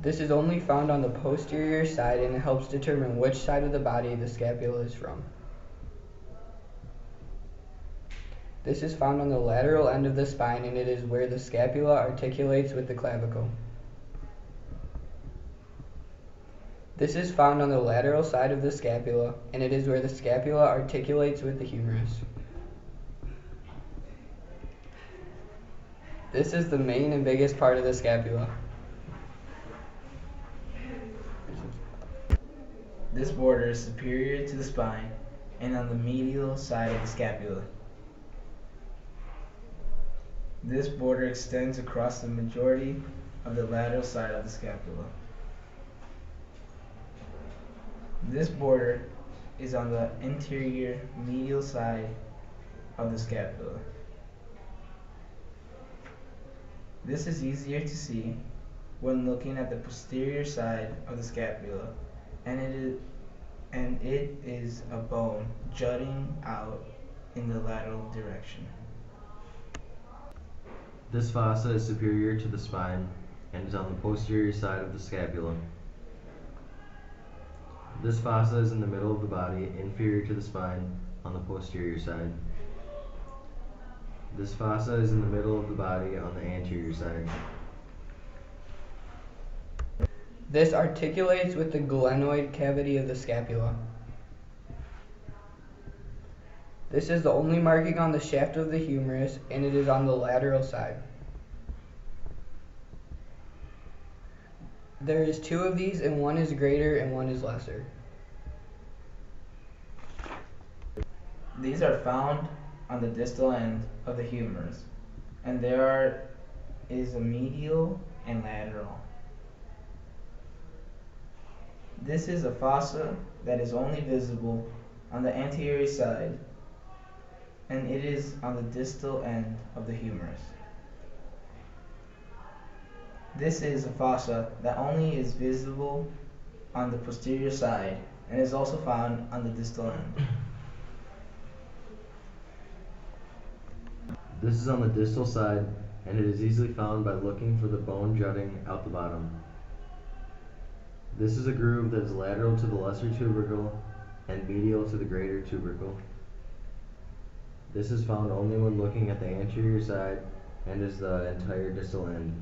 This is only found on the posterior side and it helps determine which side of the body the scapula is from. This is found on the lateral end of the spine and it is where the scapula articulates with the clavicle. This is found on the lateral side of the scapula and it is where the scapula articulates with the humerus. This is the main and biggest part of the scapula. This border is superior to the spine and on the medial side of the scapula. This border extends across the majority of the lateral side of the scapula. This border is on the anterior medial side of the scapula. This is easier to see when looking at the posterior side of the scapula, and it is a bone jutting out in the lateral direction. This fossa is superior to the spine and is on the posterior side of the scapula. This fossa is in the middle of the body, inferior to the spine, on the posterior side. This fossa is in the middle of the body on the anterior side. This articulates with the glenoid cavity of the scapula. This is the only marking on the shaft of the humerus and it is on the lateral side. There is two of these and one is greater and one is lesser. These are found on the distal end of the humerus, and there is a medial and lateral. This is a fossa that is only visible on the anterior side, and it is on the distal end of the humerus. This is a fossa that only is visible on the posterior side and is also found on the distal end. This is on the distal side and it is easily found by looking for the bone jutting out the bottom. This is a groove that is lateral to the lesser tubercle and medial to the greater tubercle. This is found only when looking at the anterior side and is the entire distal end.